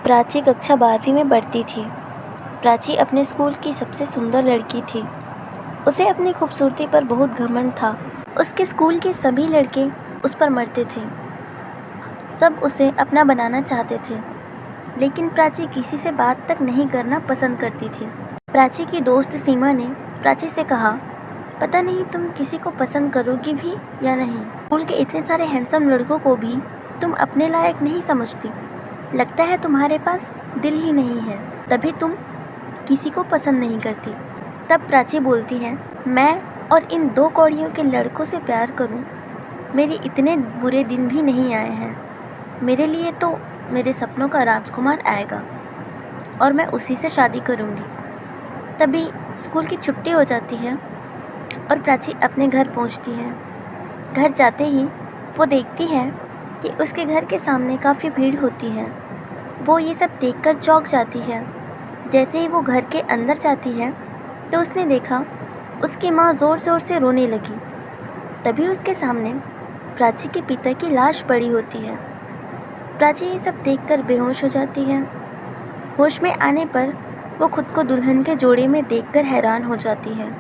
प्राची कक्षा 12वीं में पढ़ती थी। प्राची अपने स्कूल की सबसे सुंदर लड़की थी। उसे अपनी खूबसूरती पर बहुत घमंड था। उसके स्कूल के सभी लड़के उस पर मरते थे। सब उसे अपना बनाना चाहते थे, लेकिन प्राची किसी से बात तक नहीं करना पसंद करती थी। प्राची की दोस्त सीमा ने प्राची से कहा, पता नहीं तुम किसी को पसंद करोगी भी या नहीं। स्कूल के इतने सारे हैंडसम लड़कों को भी तुम अपने लायक नहीं समझती। लगता है तुम्हारे पास दिल ही नहीं है, तभी तुम किसी को पसंद नहीं करती। तब प्राची बोलती है, मैं और इन 2 कौड़ियों के लड़कों से प्यार करूं, मेरे इतने बुरे दिन भी नहीं आए हैं। मेरे लिए तो मेरे सपनों का राजकुमार आएगा और मैं उसी से शादी करूंगी। तभी स्कूल की छुट्टी हो जाती है और प्राची अपने घर पहुंचती है। घर जाते ही वो देखती है कि उसके घर के सामने काफ़ी भीड़ होती है। वो ये सब देखकर चौंक जाती है। जैसे ही वो घर के अंदर जाती है तो उसने देखा उसकी माँ ज़ोर ज़ोर से रोने लगी। तभी उसके सामने प्राची के पिता की लाश पड़ी होती है। प्राची ये सब देखकर बेहोश हो जाती है। होश में आने पर वो खुद को दुल्हन के जोड़े में देखकर हैरान हो जाती है।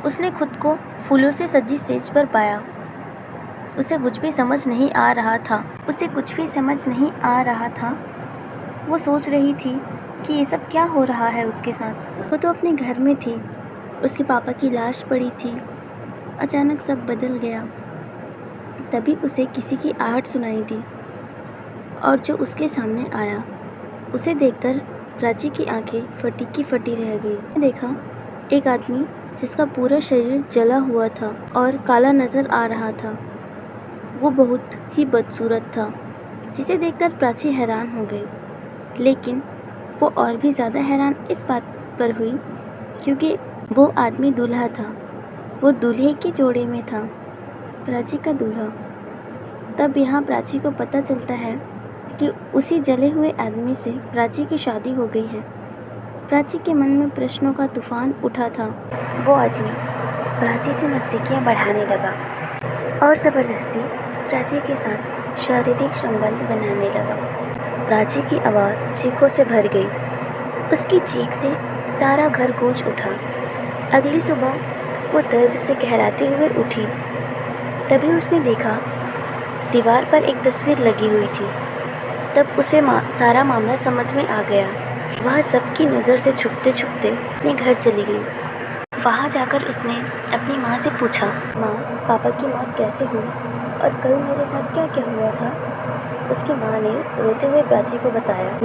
उसने खुद को फूलों से सजी सेज पर पाया। उसे कुछ भी समझ नहीं आ रहा था। वो सोच रही थी कि ये सब क्या हो रहा है उसके साथ। वो तो अपने घर में थी, उसके पापा की लाश पड़ी थी। अचानक सब बदल गया। तभी उसे किसी की आहट सुनाई दी और जो उसके सामने आया उसे देखकर प्राची की आंखें फटी की फटी रह गई। देखा एक आदमी जिसका पूरा शरीर जला हुआ था और काला नज़र आ रहा था। वो बहुत ही बदसूरत था, जिसे देखकर प्राची हैरान हो गई। लेकिन वो और भी ज़्यादा हैरान इस बात पर हुई क्योंकि वो आदमी दूल्हा था। वो दूल्हे के जोड़े में था, प्राची का दूल्हा। तब यहाँ प्राची को पता चलता है कि उसी जले हुए आदमी से प्राची की शादी हो गई है। प्राची के मन में प्रश्नों का तूफान उठा था। वो आदमी प्राची से नज़दीकियाँ बढ़ाने लगा और ज़बरदस्ती प्राची के साथ शारीरिक संबंध बनाने लगा। प्राची की आवाज़ चीखों से भर गई। उसकी चीख से सारा घर गूंज उठा। अगली सुबह वो दर्द से कहराते हुए उठी। तभी उसने देखा दीवार पर एक तस्वीर लगी हुई थी। तब उसे सारा मामला समझ में आ गया। वह सबकी नज़र से छुपते छुपते अपने घर चली गई। वहाँ जाकर उसने अपनी माँ से पूछा, माँ, पापा की मौत कैसे हुई और कल मेरे साथ क्या क्या हुआ था। उसकी माँ ने रोते हुए प्राची को बताया,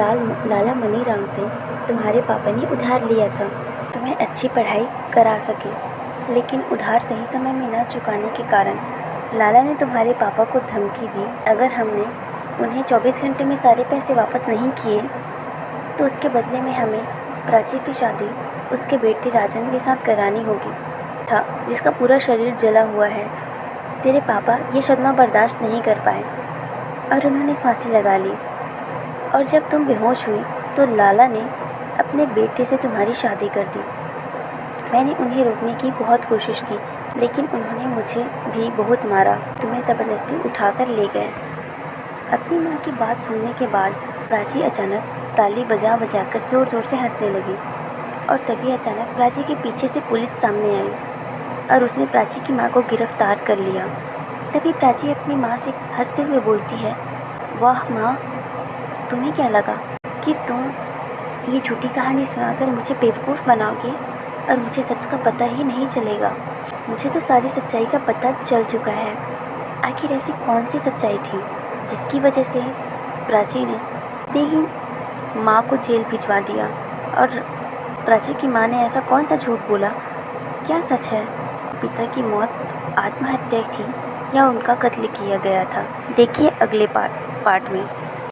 लाला मनीराम से तुम्हारे पापा ने उधार लिया था, तुम्हें अच्छी पढ़ाई करा सके, लेकिन उधार सही समय में न चुकाने के कारण लाला ने तुम्हारे पापा को धमकी दी, अगर हमने उन्हें 24 घंटे में सारे पैसे वापस नहीं किए तो उसके बदले में हमें प्राची की शादी उसके बेटे राजन के साथ करानी होगी था, जिसका पूरा शरीर जला हुआ है। तेरे पापा ये सदमा बर्दाश्त नहीं कर पाए और उन्होंने फांसी लगा ली। और जब तुम बेहोश हुई तो लाला ने अपने बेटे से तुम्हारी शादी कर दी। मैंने उन्हें रोकने की बहुत कोशिश की, लेकिन उन्होंने मुझे भी बहुत मारा, तुम्हें ज़बरदस्ती उठाकर ले गए। अपनी माँ की बात सुनने के बाद प्राची अचानक ताली बजा बजा कर ज़ोर ज़ोर से हंसने लगी और तभी अचानक प्राची के पीछे से पुलिस सामने आई और उसने प्राची की माँ को गिरफ्तार कर लिया। तभी प्राची अपनी माँ से हंसते हुए बोलती है, वाह माँ, तुम्हें क्या लगा कि तुम ये झूठी कहानी सुनाकर मुझे बेवकूफ़ बनाओगे और मुझे सच का पता ही नहीं चलेगा। मुझे तो सारी सच्चाई का पता चल चुका है। आखिर ऐसी कौन सी सच्चाई थी जिसकी वजह से प्राची ने अपनी ही माँ को जेल भिजवा दिया, और प्राची की माँ ने ऐसा कौन सा झूठ बोला। क्या सच है, पिता की मौत आत्महत्या थी या उनका कत्ल किया गया था। देखिए अगले पार्ट में।